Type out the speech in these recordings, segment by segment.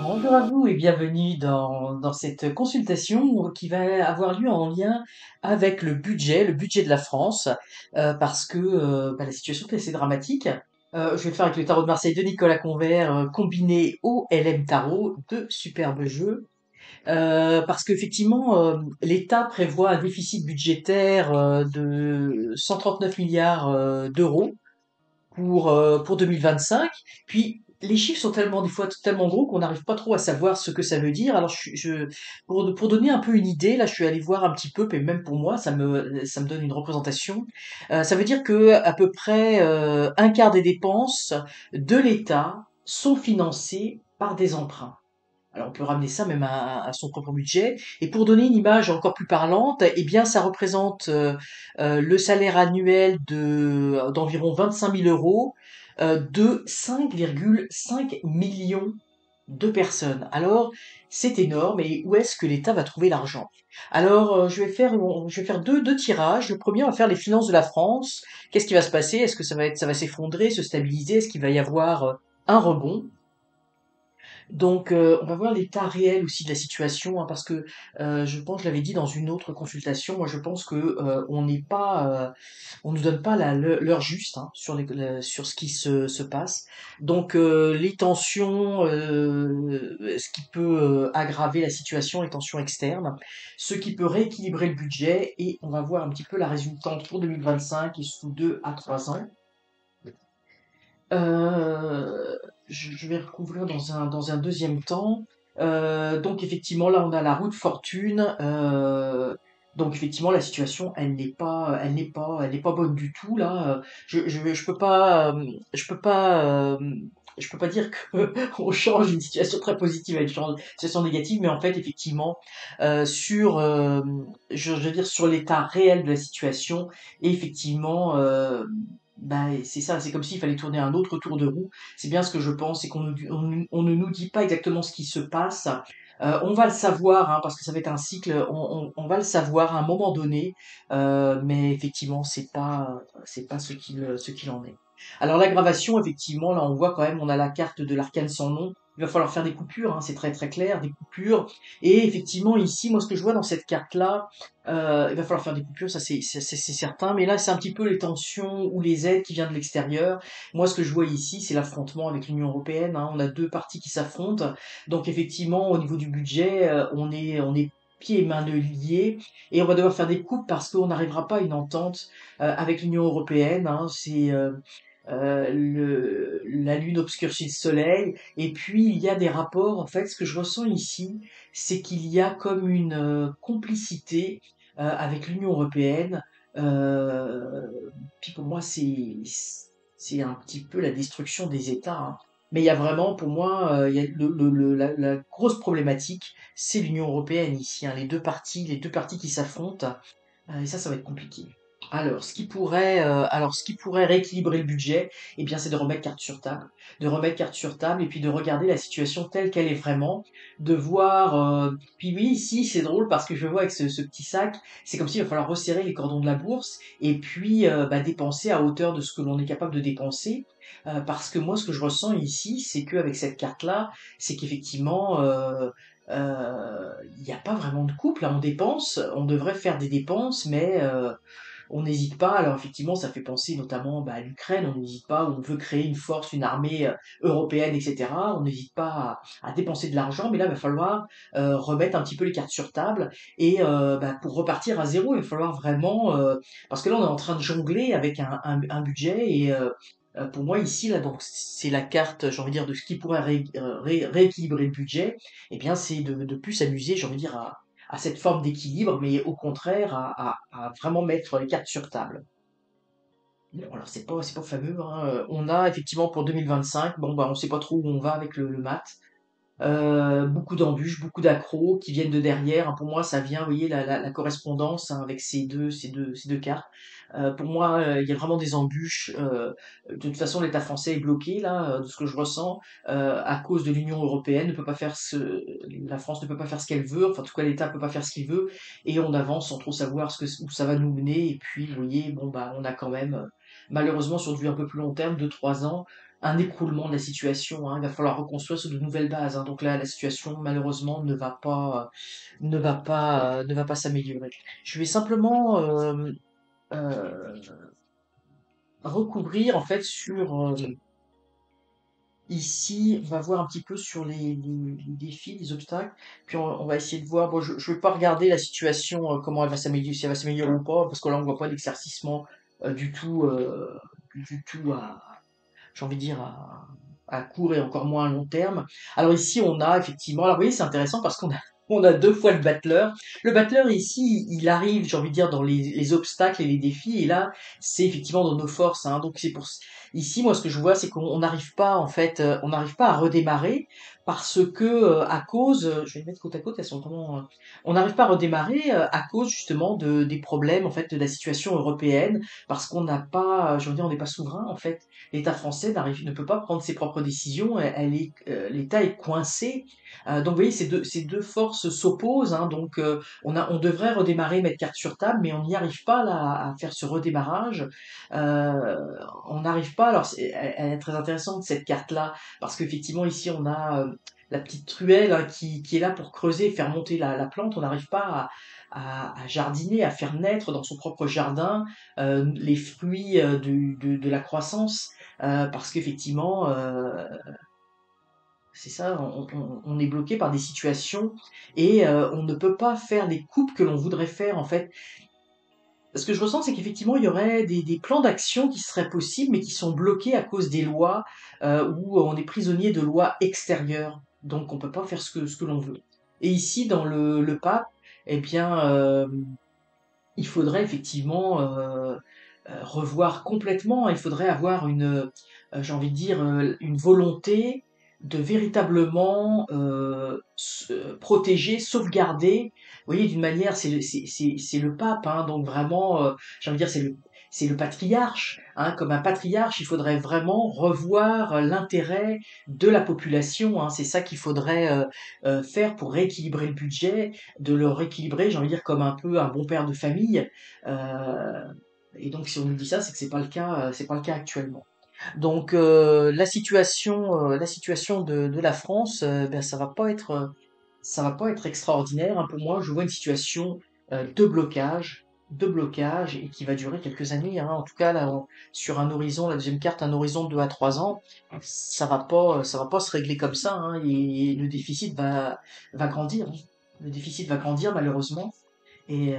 Bonjour à vous et bienvenue dans cette consultation qui va avoir lieu en lien avec le budget de la France, parce que la situation est assez dramatique. Je vais le faire avec le tarot de Marseille de Nicolas Convert, combiné au LM Tarot, deux superbes jeux. Parce qu'effectivement, l'État prévoit un déficit budgétaire de 139 milliards d'euros pour 2025. Puis les chiffres sont tellement des fois tellement gros qu'on n'arrive pas trop à savoir ce que ça veut dire. Alors pour donner un peu une idée, là je suis allé voir un petit peu, et même pour moi ça me donne une représentation. Ça veut dire que à peu près un quart des dépenses de l'État sont financées par des emprunts. Alors on peut ramener ça même à son propre budget. Et pour donner une image encore plus parlante, eh bien ça représente le salaire annuel d'environ 25 000 euros de 5,5 millions de personnes. Alors c'est énorme. Et où est-ce que l'État va trouver l'argent? Alors je vais faire deux tirages. Le premier, on va faire les finances de la France. Qu'est-ce qui va se passer? Est-ce que ça va s'effondrer, se stabiliser? Est-ce qu'il va y avoir un rebond? Donc, on va voir l'état réel aussi de la situation, hein, parce que je pense, je l'avais dit dans une autre consultation, moi je pense que on n'est pas, on nous donne pas l'heure juste, hein, sur ce qui se passe. Donc, les tensions, ce qui peut aggraver la situation, les tensions externes, ce qui peut rééquilibrer le budget, et on va voir un petit peu la résultante pour 2025 et sous 2 à 3 ans. Euh, je vais recouvrir dans un deuxième temps. Donc effectivement, là, on a la roue de fortune. Donc effectivement, la situation, elle n'est pas bonne du tout là. Je peux pas, je peux pas dire que on change une situation très positive à une situation négative, mais en fait, effectivement, sur, je veux dire sur l'état réel de la situation, et effectivement, c'est ça, c'est comme s'il fallait tourner un autre tour de roue. C'est bien ce que je pense, c'est on ne nous dit pas exactement ce qui se passe. On va le savoir, hein, parce que ça va être un cycle, on va le savoir à un moment donné, mais effectivement, c'est pas ce qu'il en est. Alors l'aggravation, effectivement, là on voit quand même, on a la carte de l'arcane sans nom. Il va falloir faire des coupures, hein, c'est très très clair, des coupures. Et effectivement, ici, moi ce que je vois dans cette carte-là, il va falloir faire des coupures, ça c'est certain. Mais là, c'est un petit peu les tensions ou les aides qui viennent de l'extérieur. Moi, ce que je vois ici, c'est l'affrontement avec l'Union européenne, hein. On a deux parties qui s'affrontent. Donc effectivement, au niveau du budget, on est pieds et mains liés, et on va devoir faire des coupes parce qu'on n'arrivera pas à une entente avec l'Union européenne, hein. La lune obscurcit le soleil, et puis il y a des rapports. En fait, ce que je ressens ici, c'est qu'il y a comme une complicité avec l'Union européenne. Euh, Puis pour moi, c'est un petit peu la destruction des États, hein. Mais il y a vraiment, pour moi, il y a la grosse problématique, c'est l'Union européenne ici, hein, les deux parties qui s'affrontent. Et ça va être compliqué. Alors, ce qui pourrait rééquilibrer le budget, eh bien, c'est de remettre carte sur table, et puis de regarder la situation telle qu'elle est vraiment, de voir. Puis oui, ici, c'est drôle parce que je vois avec ce petit sac, c'est comme s'il va falloir resserrer les cordons de la bourse, et puis dépenser à hauteur de ce que l'on est capable de dépenser. Parce que moi, ce que je ressens ici, c'est qu'avec cette carte-là, c'est qu'effectivement, il n'y a pas vraiment de couple, là. On dépense, on devrait faire des dépenses, mais on n'hésite pas. Alors effectivement, ça fait penser notamment à l'Ukraine. On n'hésite pas, on veut créer une force, une armée européenne, etc. On n'hésite pas à dépenser de l'argent, mais là, il va falloir remettre un petit peu les cartes sur table, et pour repartir à zéro, il va falloir vraiment, parce que là, on est en train de jongler avec un budget, et pour moi ici, là, donc c'est la carte, j'ai envie de dire, de ce qui pourrait rééquilibrer le budget. Eh bien, c'est de plus s'amuser, j'ai envie de dire, à cette forme d'équilibre, mais au contraire, à vraiment mettre les cartes sur table. Bon, alors c'est pas fameux, hein. On a effectivement pour 2025, bon on sait pas trop où on va avec le mat. Beaucoup d'embûches, beaucoup d'accros qui viennent de derrière, hein. Pour moi, ça vient, vous voyez, la correspondance, hein, avec ces deux cartes. Pour moi, il y a vraiment des embûches. De toute façon, l'État français est bloqué, là, de ce que je ressens, à cause de l'Union européenne. Ne peut pas faire la France ne peut pas faire ce qu'elle veut. Enfin, en tout cas, l'État peut pas faire ce qu'il veut. Et on avance sans trop savoir où ça va nous mener. Et puis, vous voyez, bon, on a quand même, malheureusement, sur du un peu plus long terme, 2 3 ans, un écroulement de la situation, hein. Il va falloir reconstruire sur de nouvelles bases, hein. Donc là, la situation, malheureusement, ne va pas s'améliorer. Je vais simplement euh, recouvrir, en fait, sur ici, on va voir un petit peu sur les défis, les obstacles, puis on va essayer de voir. Bon, je ne vais pas regarder la situation, comment elle va s'améliorer, si elle va s'améliorer ou pas, parce que là, on voit pas d'éclaircissement du tout, du tout j'ai envie de dire, à court et encore moins à long terme. Alors ici, on a effectivement, alors vous voyez, c'est intéressant parce on a deux fois le battleur. Le battleur ici, il arrive, j'ai envie de dire, dans les obstacles et les défis, et là, c'est effectivement dans nos forces, hein. Donc c'est pour ici, moi, ce que je vois, c'est qu'on n'arrive pas, en fait, on n'arrive pas à redémarrer parce que à cause, je vais les mettre côte à côte, elles sont vraiment, on n'arrive pas à redémarrer à cause justement des problèmes en fait de la situation européenne parce qu'on n'a pas, je veux dire, on n'est pas souverain en fait. L'État français ne peut pas prendre ses propres décisions, l'État est coincé. Donc vous voyez, ces deux forces s'opposent, hein. Donc on devrait redémarrer, mettre carte sur table, mais on n'y arrive pas là à faire ce redémarrage. Euh, on n'arrive pas. Alors elle est très intéressante cette carte-là parce qu'effectivement ici on a la petite truelle, hein, qui est là pour creuser, faire monter la plante. On n'arrive pas à jardiner, à faire naître dans son propre jardin les fruits de la croissance. Parce qu'effectivement, c'est ça, on est bloqué par des situations et on ne peut pas faire les coupes que l'on voudrait faire en fait. Ce que je ressens, c'est qu'effectivement, il y aurait des plans d'action qui seraient possibles, mais qui sont bloqués à cause des lois où on est prisonnier de lois extérieures. Donc, on peut pas faire ce que l'on veut. Et ici, dans le pape, eh bien, il faudrait effectivement revoir complètement. Il faudrait avoir j'ai envie de dire, une volonté de véritablement protéger, sauvegarder. Vous voyez, d'une manière, c'est le pape, hein, donc vraiment, j'ai envie de dire, c'est le patriarche, hein. Comme un patriarche, il faudrait vraiment revoir l'intérêt de la population, hein. C'est ça qu'il faudrait faire pour rééquilibrer le budget, de le rééquilibrer, j'ai envie de dire, comme un peu un bon père de famille. Euh, et donc, si on nous dit ça, c'est que c'est pas le cas actuellement. Donc, la situation de la France, ben, ça va pas être extraordinaire, hein. Pour moi, je vois une situation de blocage, et qui va durer quelques années, hein. En tout cas, là, sur un horizon, la deuxième carte, un horizon de 2 à 3 ans, ça va pas se régler comme ça, hein, et le déficit va grandir, hein. Le déficit va grandir, malheureusement, et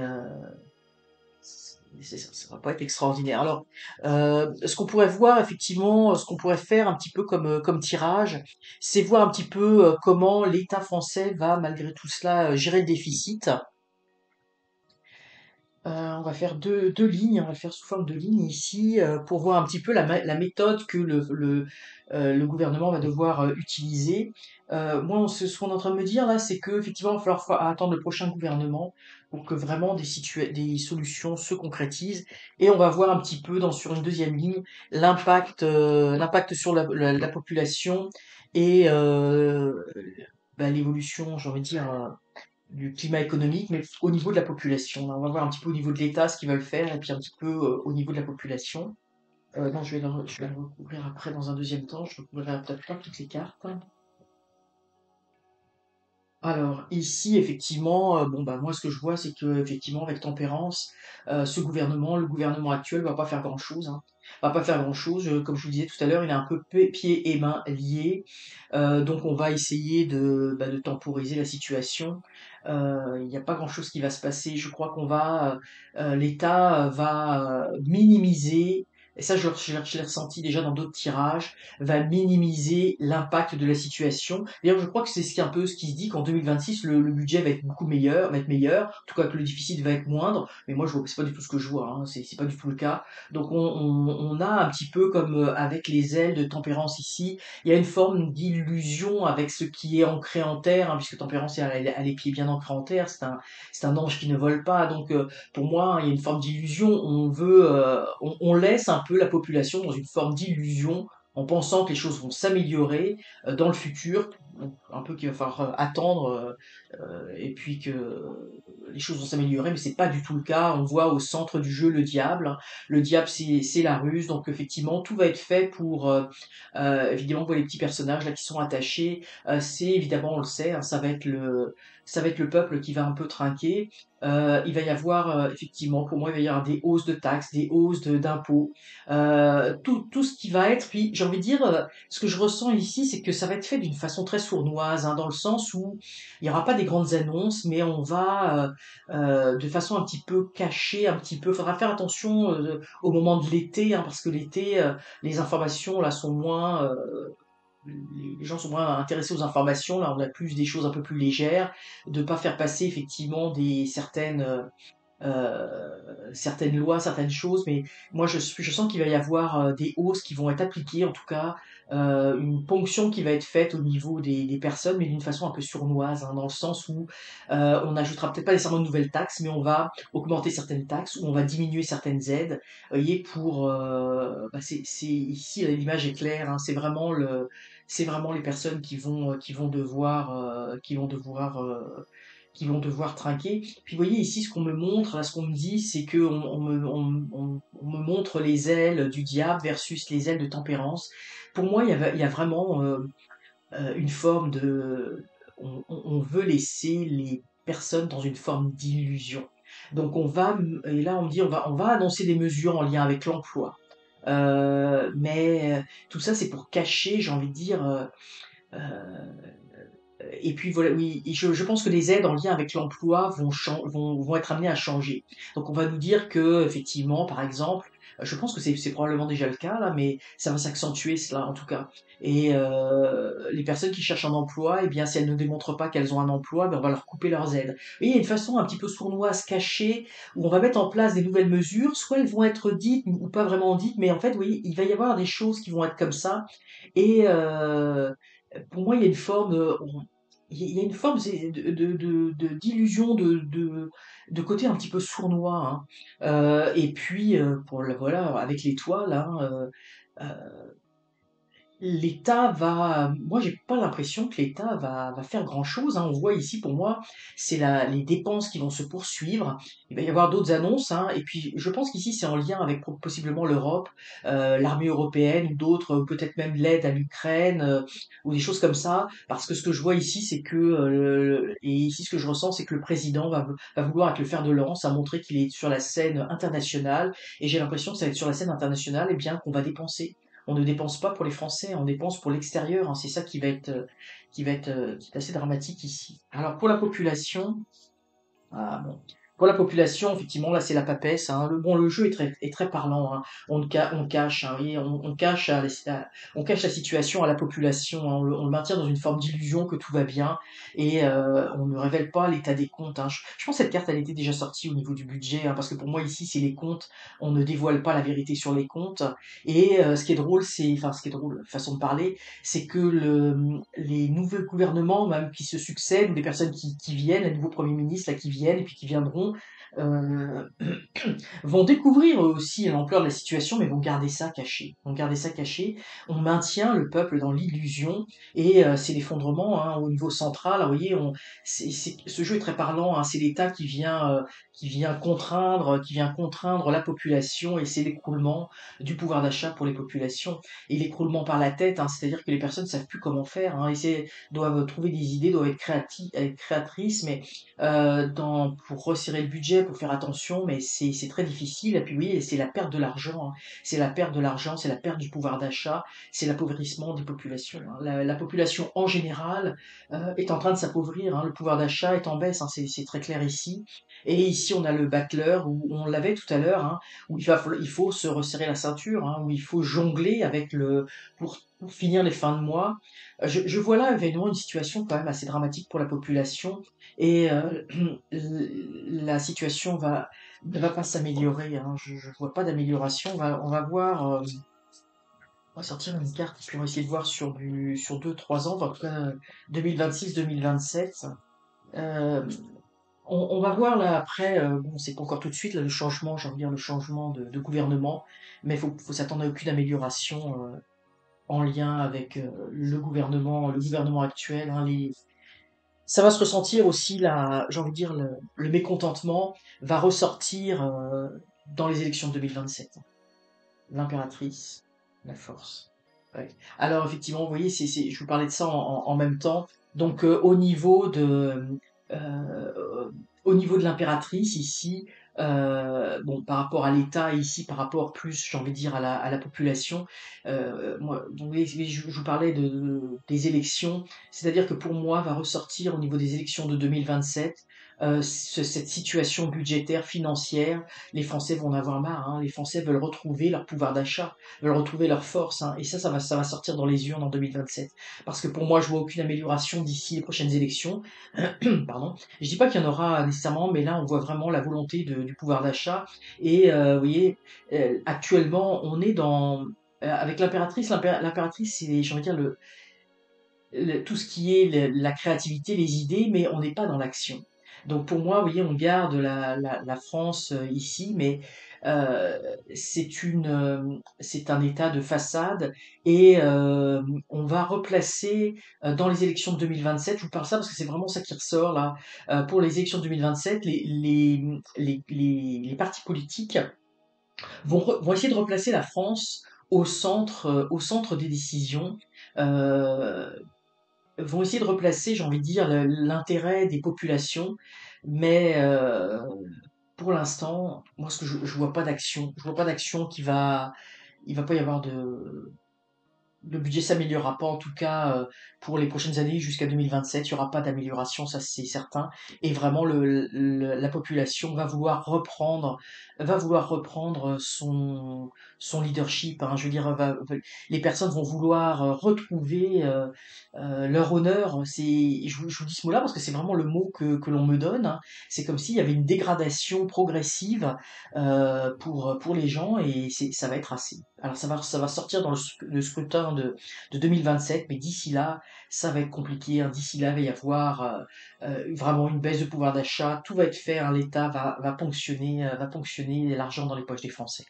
ça va pas être extraordinaire. Alors, ce qu'on pourrait voir effectivement, ce qu'on pourrait faire un petit peu comme tirage, c'est voir un petit peu comment l'État français va, malgré tout cela, gérer le déficit. On va faire deux lignes, on va le faire sous forme de lignes ici, pour voir un petit peu la méthode que le gouvernement va devoir utiliser. Moi, ce qu'on est en train de me dire là, c'est que effectivement, il va falloir attendre le prochain gouvernement pour que vraiment des solutions se concrétisent. Et on va voir un petit peu sur une deuxième ligne l'impact sur la population et bah, l'évolution, j'ai envie de dire, du climat économique, mais au niveau de la population. Là, on va voir un petit peu au niveau de l'État ce qu'ils veulent faire, et puis un petit peu au niveau de la population. Non, je vais le recouvrir après dans un deuxième temps. Je recouvrirai peut-être pas toutes les cartes. Alors ici, effectivement, bon bah moi ce que je vois, c'est que effectivement avec Tempérance, le gouvernement actuel va pas faire grand-chose, hein. Va pas faire grand-chose. Comme je vous le disais tout à l'heure, il est un peu pieds et mains liés. Donc on va essayer de temporiser la situation. Il n'y a pas grand-chose qui va se passer. Je crois l'État va minimiser. Et ça, je l'ai ressenti déjà dans d'autres tirages, va minimiser l'impact de la situation. D'ailleurs, je crois que c'est un peu ce qui se dit qu'en 2026, le budget va être beaucoup meilleur, va être meilleur, en tout cas que le déficit va être moindre, mais moi, je vois que c'est pas du tout ce que je vois, hein, c'est pas du tout le cas. Donc, on a un petit peu comme avec les ailes de Tempérance ici, il y a une forme d'illusion avec ce qui est ancré en terre, hein, puisque Tempérance a les pieds bien ancrés en terre, c'est un ange qui ne vole pas, donc pour moi, il y a une forme d'illusion, on laisse un peu la population dans une forme d'illusion en pensant que les choses vont s'améliorer dans le futur, donc un peu qu'il va falloir attendre et puis que les choses vont s'améliorer, mais c'est pas du tout le cas. On voit au centre du jeu le diable. Le diable, c'est la ruse, donc effectivement, tout va être fait pour, évidemment, pour les petits personnages là qui sont attachés. C'est évidemment, on le sait, hein, ça va être le peuple qui va un peu trinquer. Il va y avoir effectivement, pour moi, il va y avoir des hausses de taxes, des hausses d'impôts, tout ce qui va être. Puis j'ai envie de dire, ce que je ressens ici, c'est que ça va être fait d'une façon très sournoise, hein, dans le sens où il n'y aura pas des grandes annonces, mais on va de façon un petit peu cachée, un petit peu. Faudra faire attention au moment de l'été, hein, parce que l'été, les informations là sont moins, les gens sont moins intéressés aux informations. Là, on a plus des choses un peu plus légères, de pas faire passer effectivement des certaines lois, certaines choses, mais moi je sens qu'il va y avoir des hausses qui vont être appliquées, en tout cas une ponction qui va être faite au niveau des personnes, mais d'une façon un peu sournoise, hein, dans le sens où on n'ajoutera peut-être pas nécessairement de nouvelles taxes, mais on va augmenter certaines taxes ou on va diminuer certaines aides. Vous voyez, pour c'est ici l'image est claire, hein, c'est vraiment les personnes qui vont devoir trinquer. Puis vous voyez ici ce qu'on me montre, là ce qu'on me dit, c'est que on me montre les ailes du diable versus les ailes de tempérance. Pour moi, il y a vraiment une forme de... on veut laisser les personnes dans une forme d'illusion. Donc et là on me dit, on va annoncer des mesures en lien avec l'emploi. Mais tout ça c'est pour cacher, j'ai envie de dire, et puis voilà, oui, et je pense que les aides en lien avec l'emploi vont être amenées à changer. Donc on va nous dire que effectivement, par exemple, je pense que c'est probablement déjà le cas là, mais ça va s'accentuer cela en tout cas. Et les personnes qui cherchent un emploi, eh bien si elles ne démontrent pas qu'elles ont un emploi, ben on va leur couper leurs aides. Et il y a une façon un petit peu sournoise, cachée, où on va mettre en place des nouvelles mesures, soit elles vont être dites ou pas vraiment dites, mais en fait, oui, il va y avoir des choses qui vont être comme ça. Et pour moi, il y a une forme, il y a une forme d'illusion, de côté un petit peu sournois, hein. Et puis, voilà, avec l'étoile, hein, l'État va, moi j'ai pas l'impression que l'État va faire grand-chose, hein. On voit ici pour moi, c'est les dépenses qui vont se poursuivre. Il va y avoir d'autres annonces, hein. Et puis je pense qu'ici c'est en lien avec possiblement l'Europe, l'armée européenne ou d'autres, ou peut-être même l'aide à l'Ukraine, ou des choses comme ça. Parce que ce que je vois ici, c'est que et ici ce que je ressens, c'est que le président va vouloir être le fer de lance, à montrer qu'il est sur la scène internationale. Et j'ai l'impression que ça va être sur la scène internationale, et bien qu'on va dépenser. On ne dépense pas pour les Français, on dépense pour l'extérieur, hein. C'est ça qui est assez dramatique ici. Alors pour la population, ah bon. Pour la population, effectivement, là, c'est la papesse, hein. Le jeu est très parlant, hein. On cache, hein, oui, on cache on cache la situation à la population, hein. On le maintient dans une forme d'illusion que tout va bien et on ne révèle pas l'état des comptes, hein. Je pense que cette carte, elle était déjà sortie au niveau du budget, hein, parce que pour moi, ici, c'est les comptes. On ne dévoile pas la vérité sur les comptes. Et ce qui est drôle, ce qui est drôle, façon de parler, c'est que les nouveaux gouvernements, même qui se succèdent, ou des personnes qui viennent, les nouveaux premiers ministres là, qui viennent et puis qui viendront, euh, vont découvrir eux aussi l'ampleur de la situation, mais vont garder ça caché. Vont garder ça caché. On maintient le peuple dans l'illusion et c'est l'effondrement, hein, au niveau central. Vous voyez, ce jeu est très parlant, hein. C'est l'État qui vient contraindre la population et c'est l'écroulement du pouvoir d'achat pour les populations et l'écroulement par la tête, hein, c'est-à-dire que les personnes ne savent plus comment faire, hein, doivent trouver des idées, doivent être créatrices, mais pour resserrer le budget, pour faire attention, mais c'est très difficile. Et puis oui, c'est la perte de l'argent, hein. C'est la perte de l'argent, c'est la perte du pouvoir d'achat, c'est l'appauvrissement des populations, hein. La population en général est en train de s'appauvrir, hein. Le pouvoir d'achat est en baisse, hein, c'est très clair ici. Et ici, on a le battleur, où on l'avait tout à l'heure, hein, où il faut se resserrer la ceinture, hein, où il faut jongler avec pour finir les fins de mois. Je vois là évidemment une situation quand même assez dramatique pour la population et la situation ne va pas s'améliorer, hein. Je vois pas d'amélioration. On va voir, on va sortir une carte puis on va essayer de voir sur 2, 3 ans, enfin, en tout cas 2026-2027. Euh, on va voir là après, bon, c'est pas encore tout de suite, là, le changement, j'ai envie de dire le changement de gouvernement, mais faut s'attendre à aucune amélioration en lien avec le gouvernement actuel, hein. Ça va se ressentir aussi, j'ai envie de dire, le mécontentement va ressortir dans les élections de 2027. L'impératrice, la force. Ouais. Alors effectivement, vous voyez, je vous parlais de ça en même temps. Donc euh, au niveau de l'impératrice ici, bon, par rapport à l'État ici, par rapport plus, j'ai envie de dire, à la population, moi, donc, je vous parlais des élections, c'est-à-dire que pour moi va ressortir au niveau des élections de 2027 cette situation budgétaire, financière. Les Français vont en avoir marre, hein. Les Français veulent retrouver leur pouvoir d'achat, veulent retrouver leur force, hein. Et ça va sortir dans les urnes en 2027. Parce que pour moi, je vois aucune amélioration d'ici les prochaines élections. Pardon. Je dis pas qu'il y en aura nécessairement, mais là, on voit vraiment la volonté du pouvoir d'achat. Et vous voyez, actuellement, on est dans avec l'impératrice. L'impératrice, c'est, j'ai envie de dire, tout ce qui est la créativité, les idées, mais on n'est pas dans l'action. Donc pour moi, vous voyez, on garde la France ici, mais euh, c'est un état de façade et on va replacer dans les élections de 2027. Je vous parle ça parce que c'est vraiment ça qui ressort là. Pour les élections de 2027, les partis politiques vont essayer de replacer la France au centre des décisions. Euh, Vont essayer de replacer, j'ai envie de dire, l'intérêt des populations, mais pour l'instant, moi, je vois pas d'action. Je vois pas d'action il va pas y avoir le budget s'améliorera pas, en tout cas pour les prochaines années jusqu'à 2027. Il y aura pas d'amélioration, ça c'est certain. Et vraiment, la population va vouloir reprendre son leadership, hein. Je veux dire, les personnes vont vouloir retrouver leur honneur. Je vous dis ce mot-là parce que c'est vraiment le mot que l'on me donne, hein. C'est comme s'il y avait une dégradation progressive pour les gens et ça va être assez. Alors ça va sortir dans le scrutin de 2027, mais d'ici là, ça va être compliqué, hein. D'ici là, il va y avoir vraiment une baisse de pouvoir d'achat. Tout va être fait, hein. L'État va ponctionner l'argent dans les poches des Français.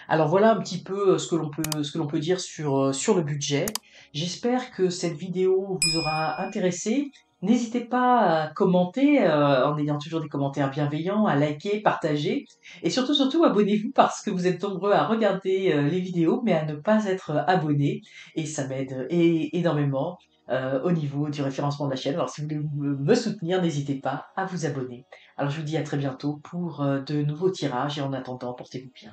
Alors voilà un petit peu ce que l'on peut dire sur le budget. J'espère que cette vidéo vous aura intéressé. N'hésitez pas à commenter en ayant toujours des commentaires bienveillants, à liker, partager et surtout abonnez-vous parce que vous êtes nombreux à regarder les vidéos mais à ne pas être abonnés et ça m'aide énormément au niveau du référencement de la chaîne. Alors si vous voulez me soutenir, n'hésitez pas à vous abonner. Alors je vous dis à très bientôt pour de nouveaux tirages et en attendant, portez-vous bien.